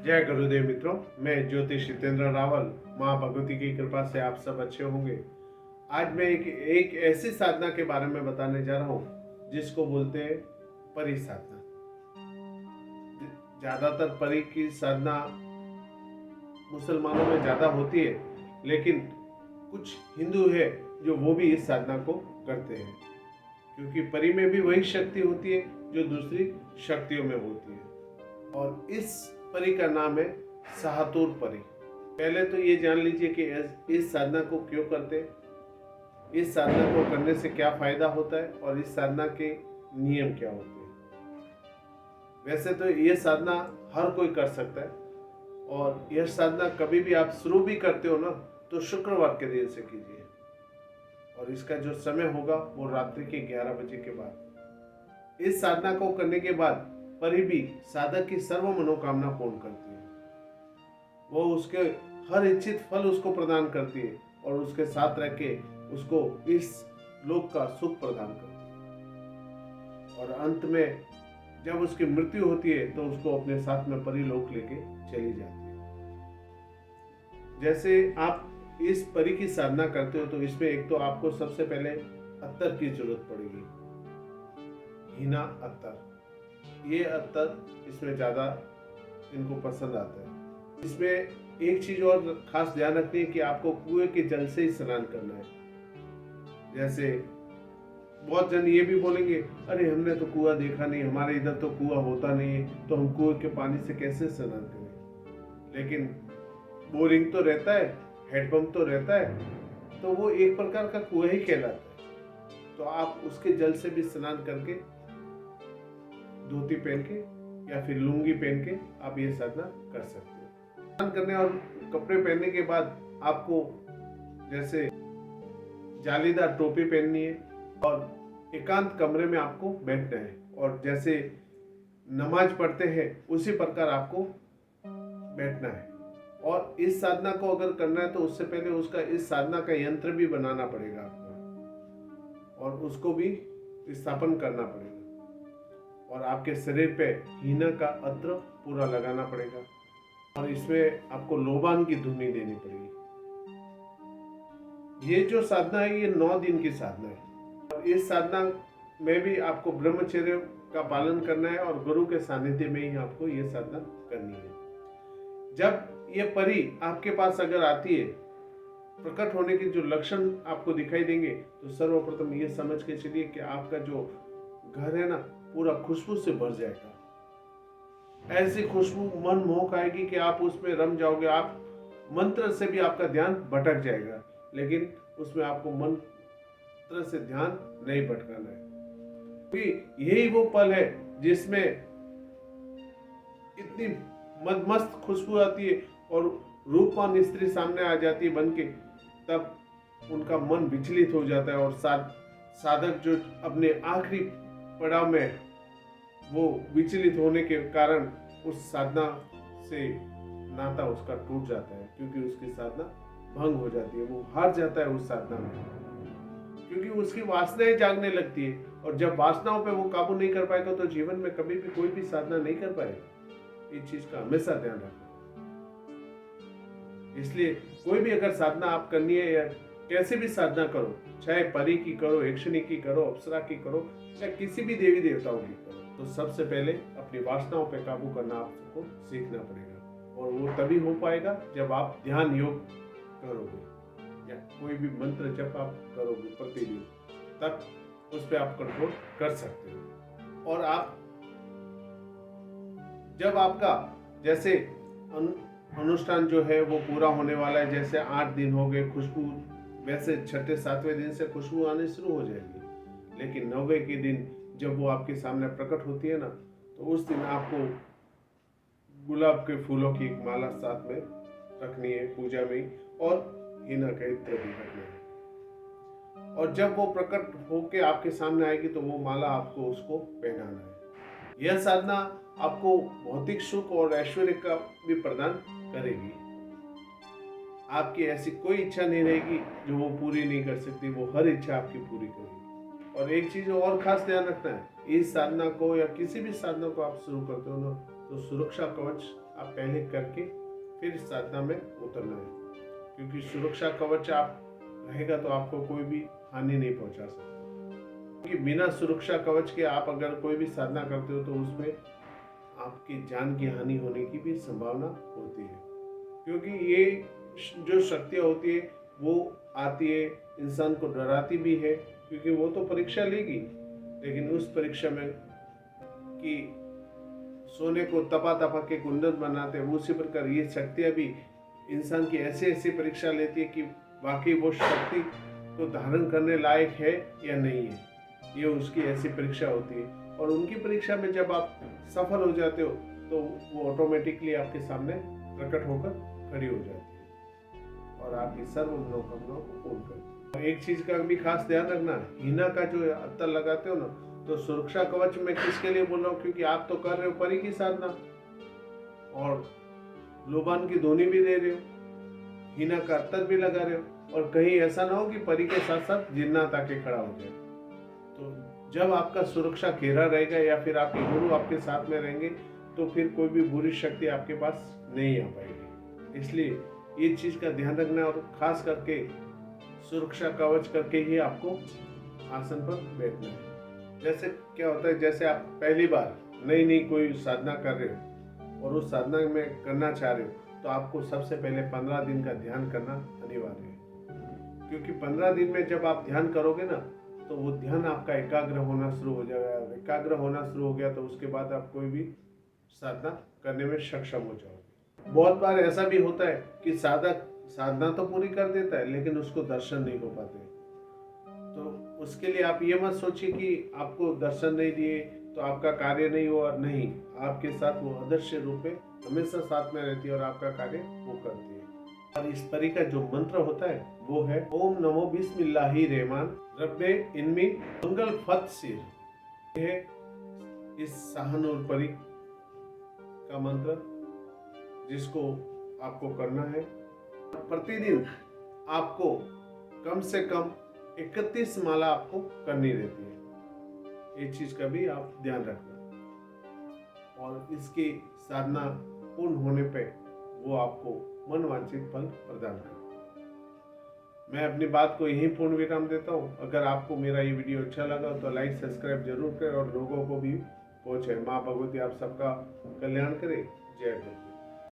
जय गुरुदेव मित्रों, मैं ज्योतिष जितेंद्र रावल। माँ भगवती की कृपा से आप सब अच्छे होंगे। आज मैं एक ऐसी साधना के बारे में बताने जा रहा हूँ जिसको बोलते हैं परी साधना। ज्यादातर परी की साधना मुसलमानों में ज्यादा होती है, लेकिन कुछ हिंदू है जो वो भी इस साधना को करते हैं, क्योंकि परी में भी वही शक्ति होती है जो दूसरी शक्तियों में होती है। और इस परी का नाम है शाहतूर परी। पहले तो ये जान लीजिए कि इस साधना को क्यों करते हैं, इस साधना को करने से क्या फायदा होता है और इस साधना के नियम क्या होते हैं। वैसे तो ये साधना हर कोई कर सकता है, और यह साधना कभी भी आप शुरू भी करते हो ना, तो शुक्रवार के दिन से कीजिए, और इसका जो समय होगा वो रात्रि के 11 बजे के बाद। इस साधना को करने के बाद परी भी साधक की सर्व मनोकामना पूर्ण करती है। वो उसके हर इच्छित फल उसको प्रदान करती है और उसके साथ रह के उसको इस लोक का सुख प्रदान करती है। और अंत में जब उसकी मृत्यु होती है तो उसको अपने साथ में परी लोक लेके चली जाती है। जैसे आप इस परी की साधना करते हो तो इसमें एक तो आपको सबसे पहले अत्तर की जरूरत पड़ेगी, हीना अत्तर। ये अत्तर इसमें ज्यादा इनको पसंद आता है। इसमें एक चीज और खास ध्यान रखनी है कि आपको कुएं के जल से ही स्नान करना है। जैसे बहुत जन ये भी बोलेंगे, अरे हमने तो कुआं देखा नहीं, हमारे इधर तो कुआं होता नहीं है, तो हम कुएं के पानी से कैसे स्नान करें। लेकिन बोरिंग तो रहता है, हैंडपंप तो रहता है, तो वो एक प्रकार का कुआं ही कहलाता है। तो आप उसके जल से भी स्नान करके, धोती पहन के या फिर लुंगी पहन के आप ये साधना कर सकते हो। स्नान करने और कपड़े पहनने के बाद आपको जैसे जालीदार टोपी पहननी है और एकांत कमरे में आपको बैठना है, और जैसे नमाज पढ़ते हैं उसी प्रकार आपको बैठना है। और इस साधना को अगर करना है तो उससे पहले उसका इस साधना का यंत्र भी बनाना पड़ेगा आपको, और उसको भी स्थापन करना पड़ेगा। और आपके शरीर पे हीना का अत्र पूरा लगाना पड़ेगा, और इसमें आपको लोबान की धुनी देनी पड़ेगी। ये जो साधना है ये 9 दिन की साधना है, और इस साधना में भी आपको ब्रह्मचर्य का पालन करना है और गुरु के सानिध्य में ही आपको ये साधना करनी है। जब ये परी आपके पास अगर आती है, प्रकट होने के जो लक्षण आपको दिखाई देंगे, तो सर्वप्रथम ये समझ के चलिए कि आपका जो घर है ना पूरा खुशबू से भर जाएगा। ऐसी खुशबू मन मोहक आएगी कि आप उसमें रम जाओगे। आप मंत्र से भी आपका ध्यान भटक जाएगा, लेकिन उसमें आपको मंत्र से ध्यान नहीं भटकाना है, क्योंकि यही वो पल है जिसमें इतनी मस्त खुशबू आती है और रूपवान स्त्री सामने आ जाती है बनके। तब उनका मन विचलित हो जाता है, और साधक जो अपने आखिरी पड़ाव में वो विचलित होने के कारण उस साधना से नाता उसका टूट जाता है, क्योंकि उसकी साधना भंग हो जाती है। वो हार जाता है उस साधना में, क्योंकि उसकी वासनाएं जागने लगती है, और जब वासनाओं पे वो काबू नहीं कर पाएगा तो जीवन में कभी भी कोई भी साधना नहीं कर पाएगा। इस चीज का हमेशा ध्यान रखना। इसलिए कोई भी अगर साधना आप करनी है, या कैसे भी साधना करो, चाहे परी की करो, यक्षिणी की करो, अप्सरा की करो, या किसी भी देवी देवताओं की करो, तो सबसे पहले अपनी वासनाओं पे काबू करना आपको सीखना पड़ेगा। और वो तभी हो पाएगा जब आप ध्यान योग करोगे या कोई भी मंत्र जप आप करोगे प्रतिदिन, तब उस पर आप कंट्रोल कर सकते हो। और आप जब आपका जैसे अनुष्ठान जो है वो पूरा होने वाला है, जैसे 8 दिन हो गए, खुशबू वैसे छठे 7वें दिन से खुशबू आनी शुरू हो जाएगी। लेकिन 9वें के दिन जब वो आपके सामने प्रकट होती है ना, तो उस दिन आपको गुलाब के फूलों की एक माला साथ में रखनी है पूजा में, और हीना का इत्र भी रखना है। और जब वो प्रकट होके आपके सामने आएगी तो वो माला आपको उसको पहनाना है। यह साधना आपको भौतिक सुख और ऐश्वर्य का भी प्रदान करेगी। आपकी ऐसी कोई इच्छा नहीं रहेगी जो वो पूरी नहीं कर सकती, वो हर इच्छा आपकी पूरी करेगी। और एक चीज और खास ध्यान रखना है, इस साधना को या किसी भी साधना को आप शुरू करते हो ना, तो सुरक्षा कवच आप पहले करके फिर साधना में उतरना है, क्योंकि सुरक्षा कवच आप रहेगा तो आपको कोई भी हानि नहीं पहुंचा सकता। क्योंकि बिना सुरक्षा कवच के आप अगर कोई भी साधना करते हो तो उसमें आपकी जान की हानि होने की भी संभावना होती है, क्योंकि ये जो शक्तियाँ होती है वो आती है, इंसान को डराती भी है, क्योंकि वो तो परीक्षा लेगी, लेकिन उस परीक्षा में कि सोने को तपा तपा के कुंदन बनाते हैं, उसी प्रकार ये शक्तियाँ भी इंसान की ऐसी ऐसी परीक्षा लेती है कि वाकई वो शक्ति को धारण करने लायक है या नहीं है। ये उसकी ऐसी परीक्षा होती है, और उनकी परीक्षा में जब आप सफल हो जाते हो तो वो ऑटोमेटिकली आपके सामने प्रकट होकर खड़ी हो जाती है और आपकी सर्व मनोकामनाओं को पूर्ण करती है। एक चीज का भी खास ध्यान रखना, हीना का जो अत्तर लगाते हो ना, तो सुरक्षा कवच में किसके लिए बोल रहा हूँ, क्योंकि आप तो कर रहे हो परी की साधना और लोबान की ध्वनि भी दे रहे हो, हीना का अत्तर भी लगा रहे हो, और कहीं ऐसा ना हो कि परी के साथ साथ जिन्नात आके खड़ा हो जाए। तो जब आपका सुरक्षा घेरा रहेगा या फिर आपके गुरु आपके साथ में रहेंगे तो फिर कोई भी बुरी शक्ति आपके पास नहीं आ पाएगी। इसलिए ये चीज का ध्यान रखना, और खास करके सुरक्षा कवच करके ही आपको आसन पर बैठना है। जैसे क्या होता है, जैसे आप पहली बार नई नई कोई साधना कर रहे हो और उस साधना में करना चाह रहे हो, तो आपको सबसे पहले 15 दिन का ध्यान करना अनिवार्य है, क्योंकि 15 दिन में जब आप ध्यान करोगे ना तो वो ध्यान आपका एकाग्र होना शुरू हो जाएगा। एकाग्र होना शुरू हो गया तो उसके बाद आप कोई भी साधना करने में सक्षम हो जाओगे। बहुत बार ऐसा भी होता है कि साधक साधना तो पूरी कर देता है लेकिन उसको दर्शन नहीं हो पाते, तो उसके लिए आप ये मत सोचिए कि आपको दर्शन नहीं दिए तो आपका कार्य नहीं हुआ। नहीं, आपके साथ वो अदृश्य रूप में हमेशा साथ में रहती है और आपका कार्य वो करती है। और इस परी का जो मंत्र होता है वो है ओम नमो बिस्मिल्लाहिर्रहमान रब्बे इनमी मंगल फत सिर। है इस शाहनूर परी का मंत्र, जिसको आपको करना है। प्रतिदिन आपको कम से कम 31 माला आपको करनी रहती है। ये चीज का भी आप ध्यान रखना, और इसकी साधना पूर्ण होने पे वो आपको मनवांछित फल प्रदान करेगा। मैं अपनी बात को यहीं पूर्ण विराम देता हूँ। अगर आपको मेरा ये वीडियो अच्छा लगा तो लाइक सब्सक्राइब जरूर करें और लोगों को भी पहुँचे। माँ भगवती आप सबका कल्याण करे। जय भगवती।